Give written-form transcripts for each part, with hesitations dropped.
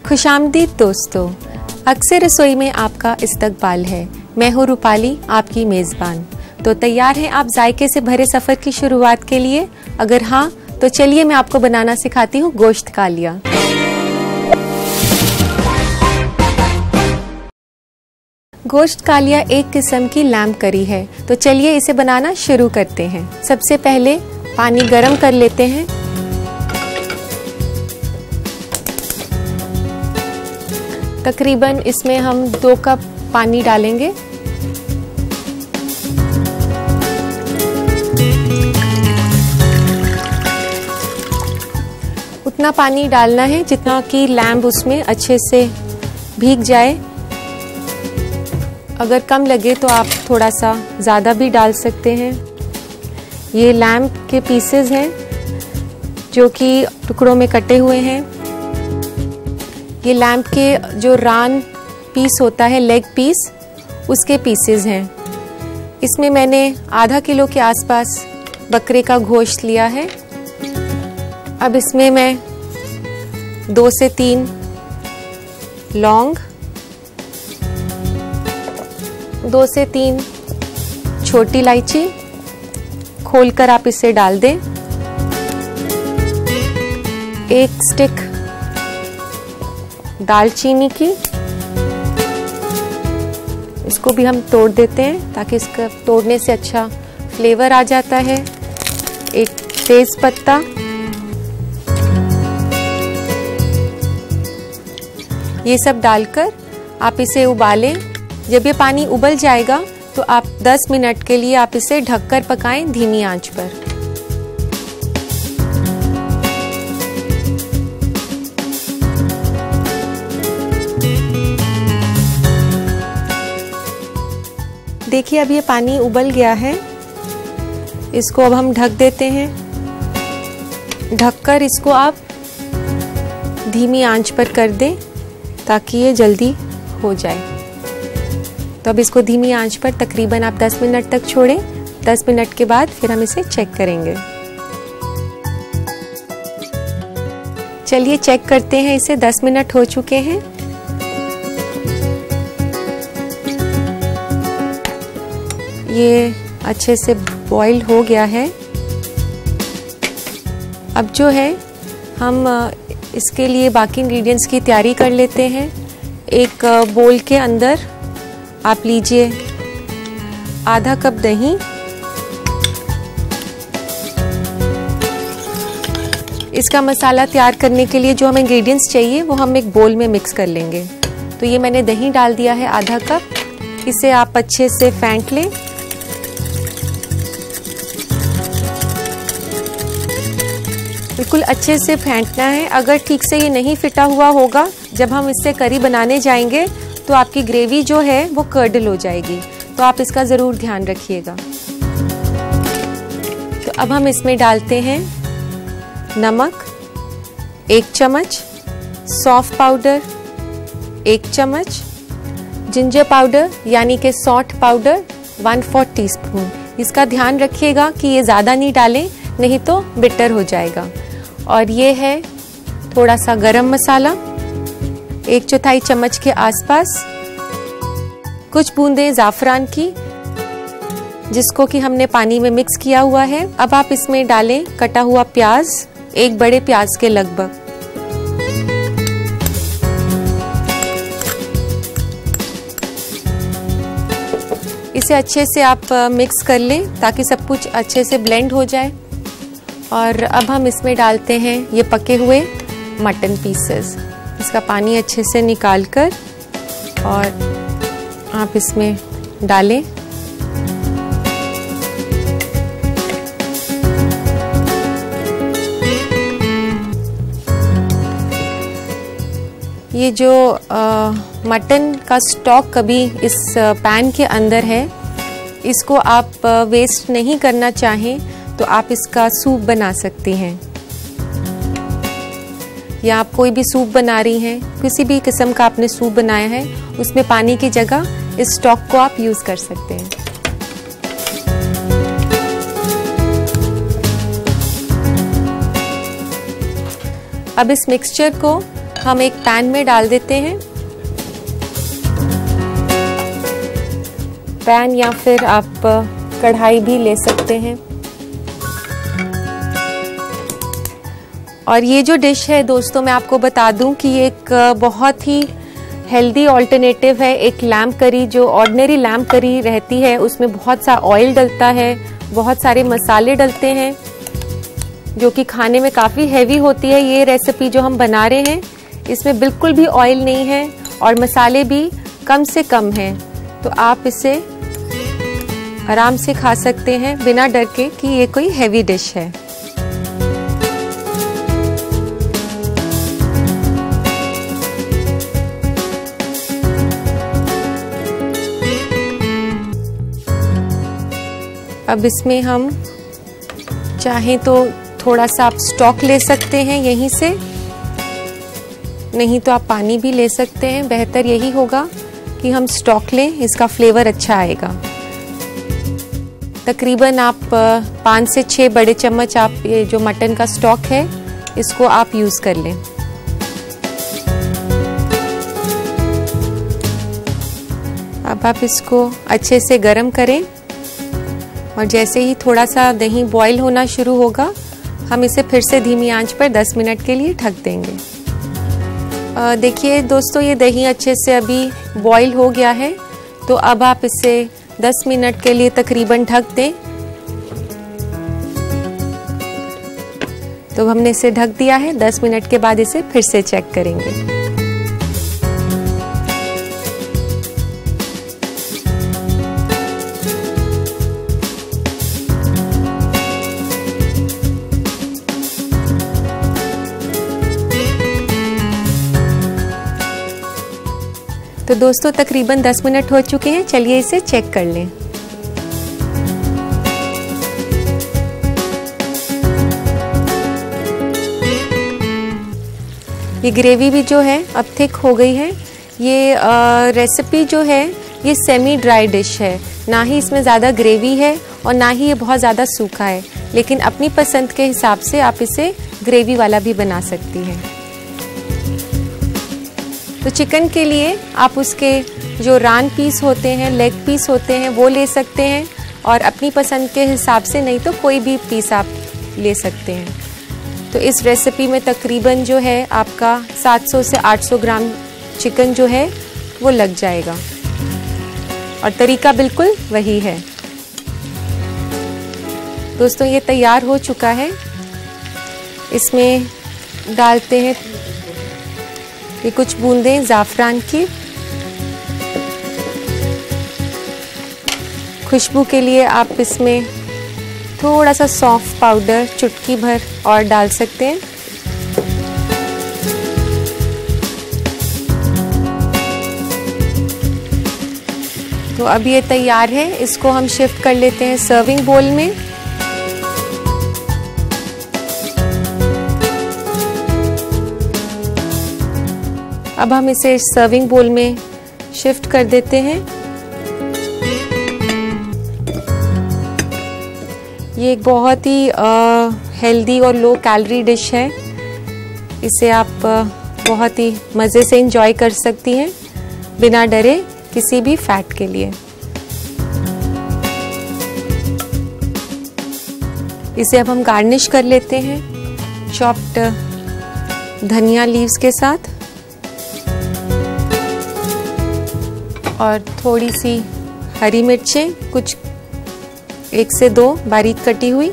खुशामदीद दोस्तों, अक्सर रसोई में आपका इस्तकबाल है। मैं हूँ रूपाली, आपकी मेज़बान। तो तैयार हैं आप जायके से भरे सफ़र की शुरुआत के लिए? अगर हाँ, तो चलिए मैं आपको बनाना सिखाती हूँ गोश्त कालिया। गोश्त कालिया एक किस्म की लैम्ब करी है, तो चलिए इसे बनाना शुरू करते हैं। सबसे पहले पानी गरम कर लेते हैं। तकरीबन इसमें हम 2 कप पानी डालेंगे। उतना पानी डालना है जितना कि लैम्ब उसमें अच्छे से भीग जाए। अगर कम लगे तो आप थोड़ा सा ज़्यादा भी डाल सकते हैं। ये लैम्ब के पीसेस हैं जो कि टुकड़ों में कटे हुए हैं। ये लैम्ब के जो रान पीस होता है, लेग पीस, उसके पीसेस हैं। इसमें मैंने आधा किलो के आसपास बकरे का गोश्त लिया है। अब इसमें मैं 2 से 3 लौंग, 2 से 3 छोटी इलायची खोलकर आप इसे डाल दें। 1 स्टिक दालचीनी की, इसको भी हम तोड़ देते हैं ताकि इसका तोड़ने से अच्छा फ्लेवर आ जाता है। 1 तेज पत्ता, ये सब डालकर आप इसे उबालें। जब ये पानी उबल जाएगा तो आप 10 मिनट के लिए आप इसे ढककर पकाएं धीमी आंच पर। देखिए अब ये पानी उबल गया है। इसको अब हम ढक देते हैं। ढककर इसको आप धीमी आंच पर कर दें ताकि ये जल्दी हो जाए। तो अब इसको धीमी आंच पर तकरीबन आप 10 मिनट तक छोड़ें। 10 मिनट के बाद फिर हम इसे चेक करेंगे। चलिए चेक करते हैं इसे। 10 मिनट हो चुके हैं। ये अच्छे से बॉईल हो गया है। अब जो है हम इसके लिए बाकी इंग्रेडिएंट्स की तैयारी कर लेते हैं। एक बोल के अंदर आप लीजिए आधा कप दही, इसका मसाला तैयार करने के लिए जो हमें इंग्रेडिएंट्स चाहिए वो हम एक बोल में मिक्स कर लेंगे। तो ये मैंने दही डाल दिया है आधा कप। इसे आप अच्छे से फेंट लें। बिल्कुल अच्छे से फेंटना है। अगर ठीक से ये नहीं फिटा हुआ होगा, जब हम इससे करी बनाने जाएंगे तो आपकी ग्रेवी जो है वो कर्डल हो जाएगी। तो आप इसका ज़रूर ध्यान रखिएगा। तो अब हम इसमें डालते हैं नमक 1 चम्मच, सौंफ पाउडर 1 चम्मच, जिंजर पाउडर यानी कि सॉल्ट पाउडर 1/4 टीस्पून। इसका ध्यान रखिएगा कि ये ज़्यादा नहीं डालें, नहीं तो बिटर हो जाएगा। और ये है थोड़ा सा गरम मसाला 1/4 चम्मच के आसपास, कुछ बूंदें ज़ाफ़रान की जिसको कि हमने पानी में मिक्स किया हुआ है। अब आप इसमें डालें कटा हुआ प्याज, 1 बड़े प्याज के लगभग। इसे अच्छे से आप मिक्स कर लें ताकि सब कुछ अच्छे से ब्लेंड हो जाए। और अब हम इसमें डालते हैं ये पके हुए मटन पीसेस। इसका पानी अच्छे से निकालकर और आप इसमें डालें। ये जो मटन का स्टॉक कभी इस पैन के अंदर है, इसको आप वेस्ट नहीं करना चाहें तो आप इसका सूप बना सकती हैं। या आप कोई भी सूप बना रही हैं, किसी भी किस्म का आपने सूप बनाया है, उसमें पानी की जगह इस स्टॉक को आप यूज़ कर सकते हैं। अब इस मिक्सचर को हम एक पैन में डाल देते हैं। पैन या फिर आप कढ़ाई भी ले सकते हैं। और ये जो डिश है दोस्तों, मैं आपको बता दूं कि ये एक बहुत ही हेल्दी ऑल्टरनेटिव है। एक लैम्ब करी, जो ऑर्डिनरी लैम्ब करी रहती है, उसमें बहुत सा ऑयल डलता है, बहुत सारे मसाले डलते हैं, जो कि खाने में काफ़ी हैवी होती है। ये रेसिपी जो हम बना रहे हैं, इसमें बिल्कुल भी ऑयल नहीं है और मसाले भी कम से कम हैं। तो आप इसे आराम से खा सकते हैं बिना डर के कि ये कोई हैवी डिश है। अब इसमें हम चाहें तो थोड़ा सा आप स्टॉक ले सकते हैं यहीं से, नहीं तो आप पानी भी ले सकते हैं। बेहतर यही होगा कि हम स्टॉक लें, इसका फ्लेवर अच्छा आएगा। तकरीबन आप 5 से 6 बड़े चम्मच आप ये जो मटन का स्टॉक है, इसको आप यूज़ कर लें। अब आप इसको अच्छे से गरम करें और जैसे ही थोड़ा सा दही बॉईल होना शुरू होगा, हम इसे फिर से धीमी आंच पर 10 मिनट के लिए ढक देंगे। देखिए दोस्तों, ये दही अच्छे से अभी बॉईल हो गया है। तो अब आप इसे 10 मिनट के लिए तकरीबन ढक दें। तो हमने इसे ढक दिया है। 10 मिनट के बाद इसे फिर से चेक करेंगे। तो दोस्तों, तकरीबन 10 मिनट हो चुके हैं। चलिए इसे चेक कर लें। ये ग्रेवी भी जो है अब थिक हो गई है। ये रेसिपी जो है, ये सेमी ड्राई डिश है, ना ही इसमें ज़्यादा ग्रेवी है और ना ही ये बहुत ज़्यादा सूखा है। लेकिन अपनी पसंद के हिसाब से आप इसे ग्रेवी वाला भी बना सकती हैं। तो चिकन के लिए आप उसके जो रान पीस होते हैं, लेग पीस होते हैं, वो ले सकते हैं और अपनी पसंद के हिसाब से, नहीं तो कोई भी पीस आप ले सकते हैं। तो इस रेसिपी में तकरीबन जो है आपका 700 से 800 ग्राम चिकन जो है वो लग जाएगा और तरीका बिल्कुल वही है। दोस्तों, ये तैयार हो चुका है। इसमें डालते हैं ये कुछ बूंदें ज़ाफ़रान की। खुशबू के लिए आप इसमें थोड़ा सा सौंफ पाउडर चुटकी भर और डाल सकते हैं। तो अब ये तैयार है। इसको हम शिफ्ट कर लेते हैं सर्विंग बोल में। अब हम इसे सर्विंग बोल में शिफ्ट कर देते हैं। ये एक बहुत ही हेल्दी और लो कैलोरी डिश है। इसे आप बहुत ही मज़े से एंजॉय कर सकती हैं बिना डरे किसी भी फैट के लिए। इसे अब हम गार्निश कर लेते हैं चॉप्ड धनिया लीव्स के साथ और थोड़ी सी हरी मिर्चें, कुछ 1 से 2 बारीक कटी हुई,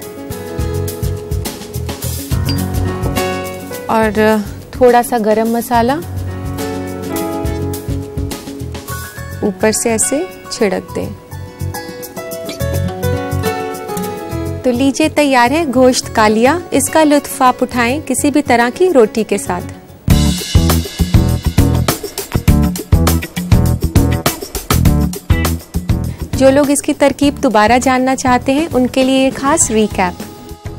और थोड़ा सा गरम मसाला ऊपर से ऐसे छिड़क दें। तो लीजिए, तैयार है गोश्त कालिया। इसका लुत्फ आप उठाएं किसी भी तरह की रोटी के साथ। जो लोग इसकी तरकीब दोबारा जानना चाहते हैं, उनके लिए खास रिकैप।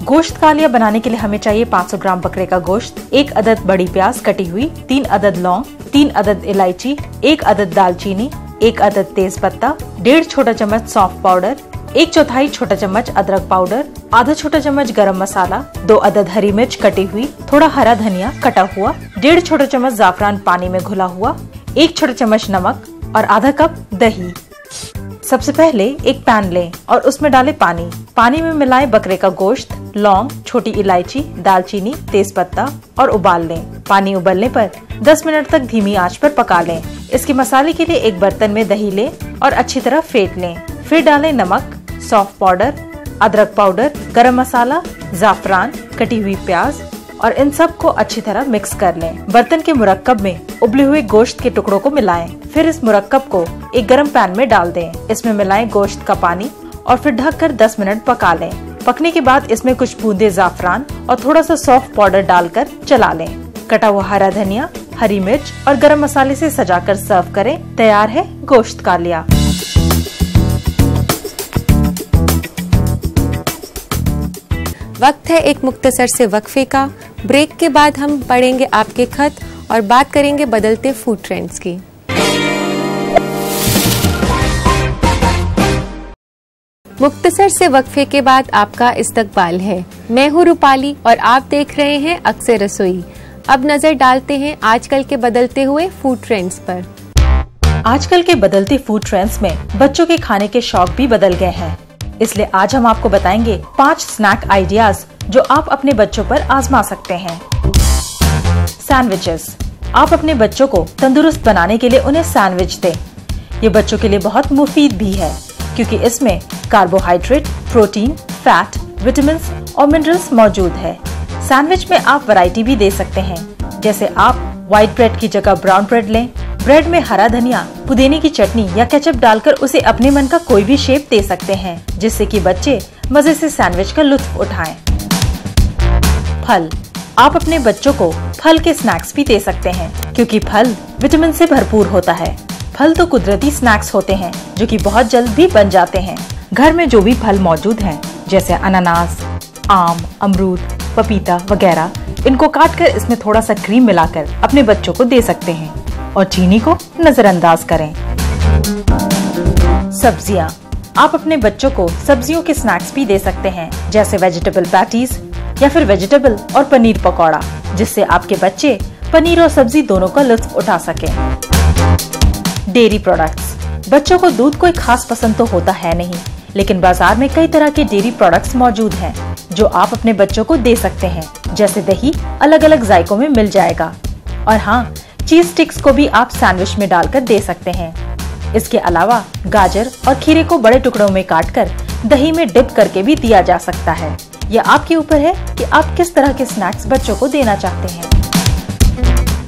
गोश्त कालिया बनाने के लिए हमें चाहिए 500 ग्राम बकरे का गोश्त, 1 अदद बड़ी प्याज कटी हुई, 3 अदद लौंग, 3 अदद इलायची, 1 अदद दालचीनी, 1 अदद तेज पत्ता, 1.5 छोटा चम्मच सौंफ पाउडर, 1/4 छोटा चम्मच अदरक पाउडर, आधा छोटा चम्मच गरम मसाला, 2 अदद हरी मिर्च कटी हुई, थोड़ा हरा धनिया कटा हुआ, 1.5 छोटा चम्मच जाफरान पानी में घुला हुआ, 1 छोटा चम्मच नमक और आधा कप दही। सबसे पहले एक पैन लें और उसमें डालें पानी। पानी में मिलाएं बकरे का गोश्त, लौंग, छोटी इलायची, दालचीनी, तेजपत्ता और उबाल लें। पानी उबलने पर 10 मिनट तक धीमी आंच पर पका लें। इसके मसाले के लिए एक बर्तन में दही लें और अच्छी तरह फेंट लें। फिर डालें नमक, सौंफ पाउडर, अदरक पाउडर, गरम मसाला, जाफरान, कटी हुई प्याज और इन सब को अच्छी तरह मिक्स कर लें। बर्तन के मुरक्कब में उबले हुए गोश्त के टुकड़ों को मिलाएं। फिर इस मुरक्कब को एक गरम पैन में डाल दें। इसमें मिलाएं गोश्त का पानी और फिर ढककर 10 मिनट पका लें। पकने के बाद इसमें कुछ बूंदे जाफरान और थोड़ा सा सौंफ पाउडर डालकर चला लें। कटा हुआ हरा धनिया, हरी मिर्च और गरम मसाले से सजाकर सर्व करें। तैयार है गोश्त का लिया। वक्त है एक मुख्तसर से वक्फे का। ब्रेक के बाद हम पढ़ेंगे आपके खत और बात करेंगे बदलते फूड ट्रेंड्स की। मुख्तसर से वक्फे के बाद आपका इस्तकबाल है। मैं हूँ रूपाली और आप देख रहे हैं अक्सर रसोई। अब नजर डालते हैं आजकल के बदलते हुए फूड ट्रेंड्स पर। आजकल के बदलते फूड ट्रेंड्स में बच्चों के खाने के शौक भी बदल गए हैं। इसलिए आज हम आपको बताएंगे 5 स्नैक आइडियाज जो आप अपने बच्चों पर आजमा सकते हैं। सैंडविचेस। आप अपने बच्चों को तंदुरुस्त बनाने के लिए उन्हें सैंडविच दें। ये बच्चों के लिए बहुत मुफीद भी है क्योंकि इसमें कार्बोहाइड्रेट, प्रोटीन, फैट, विटामिन और मिनरल्स मौजूद है। सैंडविच में आप वैरायटी भी दे सकते हैं, जैसे आप व्हाइट ब्रेड की जगह ब्राउन ब्रेड लें। ब्रेड में हरा धनिया, पुदीने की चटनी या केचप डालकर उसे अपने मन का कोई भी शेप दे सकते हैं, जिससे कि बच्चे मजे से सैंडविच का लुत्फ उठाएं। फल। आप अपने बच्चों को फल के स्नैक्स भी दे सकते हैं क्योंकि फल विटामिन से भरपूर होता है। फल तो कुदरती स्नैक्स होते हैं जो कि बहुत जल्द भी बन जाते हैं। घर में जो भी फल मौजूद हैं, जैसे अनानास, आम, अमरूद, पपीता वगैरह, इनको काटकर इसमें थोड़ा सा क्रीम मिलाकर अपने बच्चों को दे सकते हैं और चीनी को नजरअंदाज करें। सब्जियां। आप अपने बच्चों को सब्जियों के स्नैक्स भी दे सकते हैं, जैसे वेजिटेबल पैटीज या फिर वेजिटेबल और पनीर पकौड़ा, जिससे आपके बच्चे पनीर और सब्जी दोनों का लुत्फ उठा सकें। Dairy products. बच्चों को दूध कोई खास पसंद तो होता है नहीं, लेकिन बाजार में कई तरह के डेयरी प्रोडक्ट्स मौजूद हैं जो आप अपने बच्चों को दे सकते हैं। जैसे दही अलग अलग जायकों में मिल जाएगा और हाँ, चीज स्टिक्स को भी आप सैंडविच में डालकर दे सकते हैं। इसके अलावा गाजर और खीरे को बड़े टुकड़ों में काटकर दही में डिप करके भी दिया जा सकता है। यह आपके ऊपर है कि आप किस तरह के स्नैक्स बच्चों को देना चाहते हैं।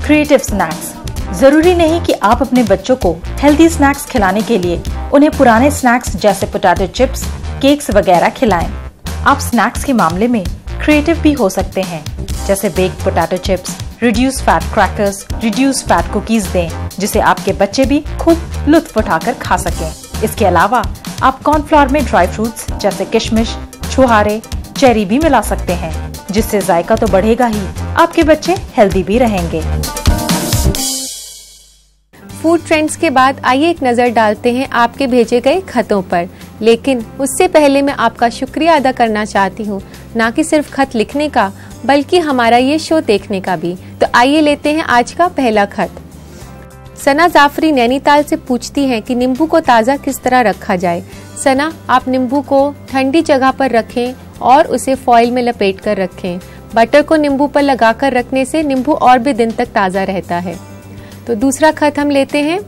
Creative snacks. जरूरी नहीं कि आप अपने बच्चों को हेल्दी स्नैक्स खिलाने के लिए उन्हें पुराने स्नैक्स जैसे पोटैटो चिप्स, केक्स वगैरह खिलाएं। आप स्नैक्स के मामले में क्रिएटिव भी हो सकते हैं, जैसे baked potato chips, reduce fat crackers, reduce fat cookies दें, जिसे आपके बच्चे भी खूब लुत्फ उठाकर खा सकें। इसके अलावा आप कॉर्नफ्लोर में ड्राई फ्रूट्स जैसे किशमिश, छुहारे, चेरी भी मिला सकते हैं, जिससे जायका तो बढ़ेगा ही, आपके बच्चे हेल्दी भी रहेंगे। फूड ट्रेंड्स के बाद आइए एक नज़र डालते हैं आपके भेजे गए खतों पर। लेकिन उससे पहले मैं आपका शुक्रिया अदा करना चाहती हूँ, ना कि सिर्फ खत लिखने का, बल्कि हमारा ये शो देखने का भी। तो आइए लेते हैं आज का पहला खत। सना जाफरी नैनीताल से पूछती हैं कि नींबू को ताज़ा किस तरह रखा जाए। सना, आप नींबू को ठंडी जगह पर रखें और उसे फॉइल में लपेट कर रखें। बटर को नींबू पर लगाकर रखने से नींबू और भी दिन तक ताज़ा रहता है। तो दूसरा खत हम लेते हैं।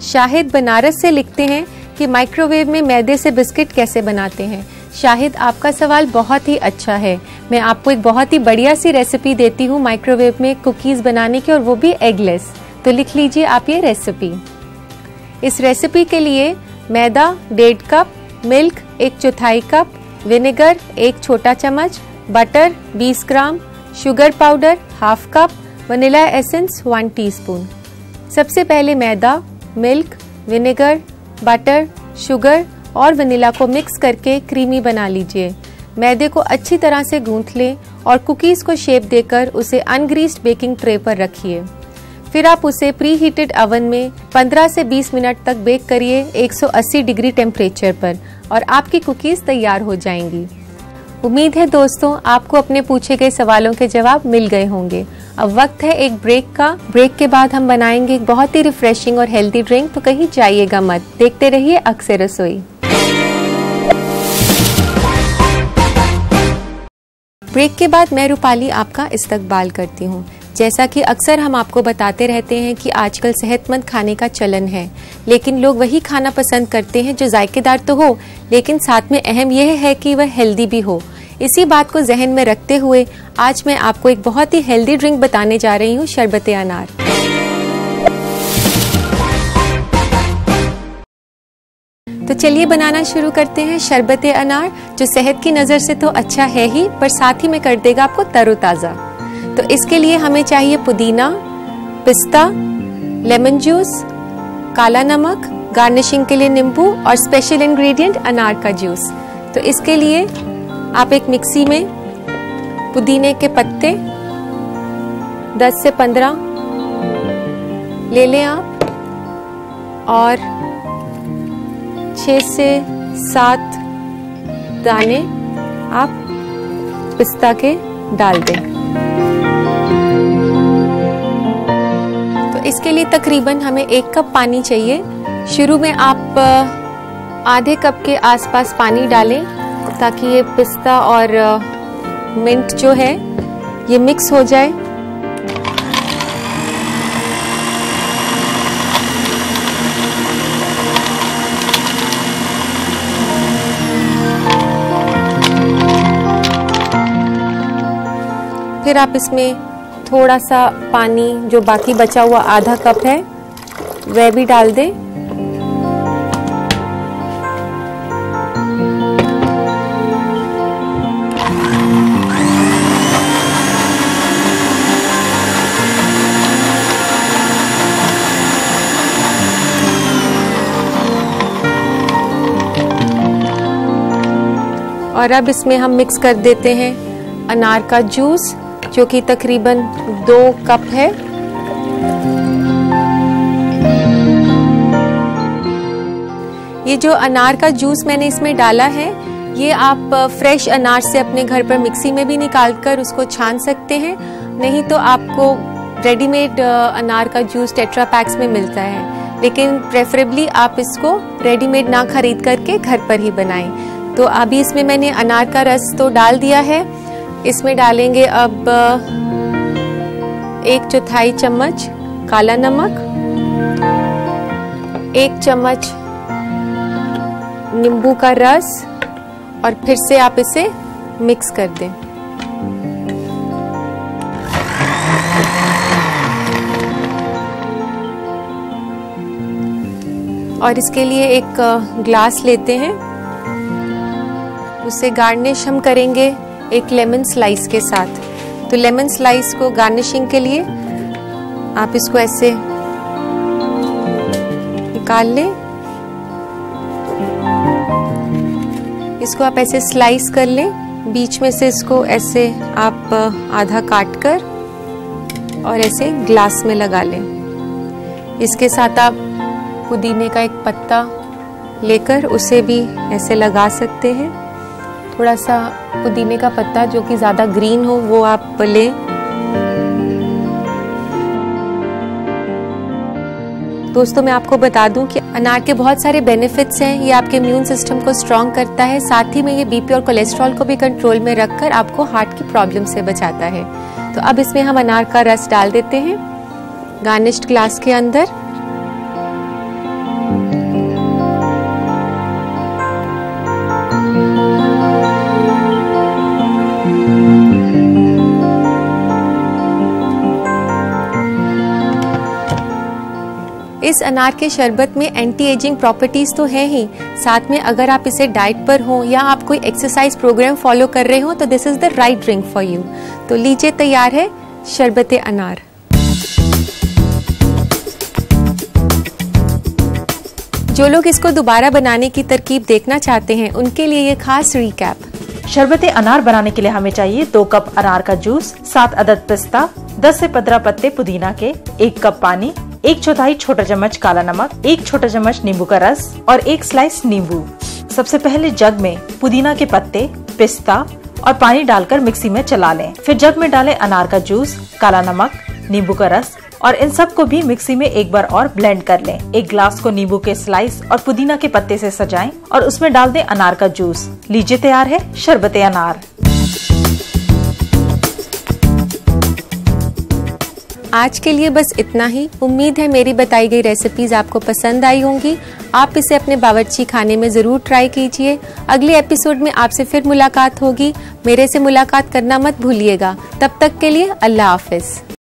शाहिद बनारस से लिखते हैं कि माइक्रोवेव में मैदे से बिस्किट कैसे बनाते हैं। शाहिद, आपका सवाल बहुत ही अच्छा है। मैं आपको एक बहुत ही बढ़िया सी रेसिपी देती हूँ माइक्रोवेव में कुकीज़ बनाने की, और वो भी एगलेस। तो लिख लीजिए आप ये रेसिपी। इस रेसिपी के लिए मैदा 1.5 कप, मिल्क 1/4 कप, विनेगर 1 छोटा चम्मच, butter 20 gram, sugar powder 1/2 cup, vanilla essence 1 teaspoon. सबसे पहले मैदा, मिल्क, विनेगर, बटर, शुगर और वनीला को मिक्स करके क्रीमी बना लीजिए। मैदे को अच्छी तरह से गूंथ लें और कुकीज़ को शेप देकर उसे अनग्रीस्ड बेकिंग ट्रे पर रखिए। फिर आप उसे प्री हीटेड ओवन में 15 से 20 मिनट तक बेक करिए 180 डिग्री टेम्परेचर पर और आपकी कुकीज़ तैयार हो जाएंगी। उम्मीद है दोस्तों आपको अपने पूछे गए सवालों के जवाब मिल गए होंगे। अब वक्त है एक ब्रेक का। ब्रेक के बाद हम बनाएंगे एक बहुत ही रिफ्रेशिंग और हेल्दी ड्रिंक, तो कहीं जाइएगा मत, देखते रहिए अक्सर रसोई। ब्रेक के बाद मैं रूपाली आपका इस्तकबाल करती हूँ। जैसा कि अक्सर हम आपको बताते रहते हैं कि आजकल सेहतमंद खाने का चलन है, लेकिन लोग वही खाना पसंद करते हैं जो जायकेदार तो हो, लेकिन साथ में अहम यह है कि वह हेल्दी भी हो। इसी बात को जहन में रखते हुए आज मैं आपको एक बहुत ही हेल्दी ड्रिंक बताने जा रही हूँ, शरबत अनार। तो चलिए बनाना शुरू करते हैं शरबत अनार, जो सेहत की नज़र से तो अच्छा है ही, पर साथ ही में कर देगा आपको तरोताज़ा। तो इसके लिए हमें चाहिए पुदीना, पिस्ता, लेमन जूस, काला नमक, गार्निशिंग के लिए नींबू और स्पेशल इंग्रेडिएंट अनार का जूस। तो इसके लिए आप एक मिक्सी में पुदीने के पत्ते 10 से 15 ले लें आप, और 6 से 7 दाने आप पिस्ता के डाल दें। तो इसके लिए तकरीबन हमें 1 कप पानी चाहिए। शुरू में आप आधे कप के आसपास पानी डालें ताकि ये पिस्ता और मिंट जो है ये मिक्स हो जाए। फिर आप इसमें थोड़ा सा पानी, जो बाकी बचा हुआ आधा कप है, वह भी डाल दें। और अब इसमें हम मिक्स कर देते हैं अनार का जूस, जो कि तकरीबन 2 कप है। ये जो अनार का जूस मैंने इसमें डाला है, ये आप फ्रेश अनार से अपने घर पर मिक्सी में भी निकालकर उसको छान सकते हैं, नहीं तो आपको रेडीमेड अनार का जूस टेट्रा पैक्स में मिलता है, लेकिन प्रेफरेबली आप इसको रेडीमेड ना खरीद करके घर पर ही बनाएं। तो अभी इसमें मैंने अनार का रस तो डाल दिया है। इसमें डालेंगे अब 1/4 चम्मच काला नमक, 1 चम्मच नींबू का रस, और फिर से आप इसे मिक्स कर दें। और इसके लिए एक ग्लास लेते हैं, उसे गार्निश हम करेंगे एक लेमन स्लाइस के साथ। तो लेमन स्लाइस को गार्निशिंग के लिए आप इसको ऐसे निकाल लें, इसको आप ऐसे स्लाइस कर लें, बीच में से इसको ऐसे आप आधा काट कर और ऐसे ग्लास में लगा लें। इसके साथ आप पुदीने का एक पत्ता लेकर उसे भी ऐसे लगा सकते हैं। थोड़ा सा पुदीने का पत्ता जो कि ज़्यादा ग्रीन हो वो आप लें। दोस्तों मैं आपको बता दूं कि अनार के बहुत सारे बेनिफिट्स हैं। ये आपके इम्यून सिस्टम को स्ट्रॉन्ग करता है, साथ ही में ये बीपी और कोलेस्ट्रॉल को भी कंट्रोल में रखकर आपको हार्ट की प्रॉब्लम से बचाता है। तो अब इसमें हम अनार का रस डाल देते हैं गार्निश्ड ग्लास के अंदर। इस अनार के शरबत में एंटी एजिंग प्रॉपर्टीज तो है ही, साथ में अगर आप इसे डाइट पर हो या आप कोई एक्सरसाइज प्रोग्राम फॉलो कर रहे हो तो this is the right drink for you. तो लीजिए, तैयार है शरबत अनार। जो लोग इसको दोबारा बनाने की तरकीब देखना चाहते हैं उनके लिए ये खास रिकैप। शरबत अनार बनाने के लिए हमें चाहिए 2 कप अनार का जूस, 7 अदद पिस्ता, 10 से 15 पत्ते पुदीना के, 1 कप पानी, 1/4 छोटा चम्मच काला नमक, 1 छोटा चम्मच नींबू का रस और 1 स्लाइस नींबू। सबसे पहले जग में पुदीना के पत्ते, पिस्ता और पानी डालकर मिक्सी में चला लें। फिर जग में डालें अनार का जूस, काला नमक, नींबू का रस और इन सब को भी मिक्सी में एक बार और ब्लेंड कर लें। एक ग्लास को नींबू के स्लाइस और पुदीना के पत्ते से सजाएं और उसमें डाल दें अनार का जूस। लीजिए तैयार है शरबते अनार। आज के लिए बस इतना ही। उम्मीद है मेरी बताई गई रेसिपीज आपको पसंद आई होंगी। आप इसे अपने बावर्ची खाने में जरूर ट्राई कीजिए। अगले एपिसोड में आपसे फिर मुलाकात होगी। मेरे से मुलाकात करना मत भूलिएगा। तब तक के लिए अल्लाह हाफिज।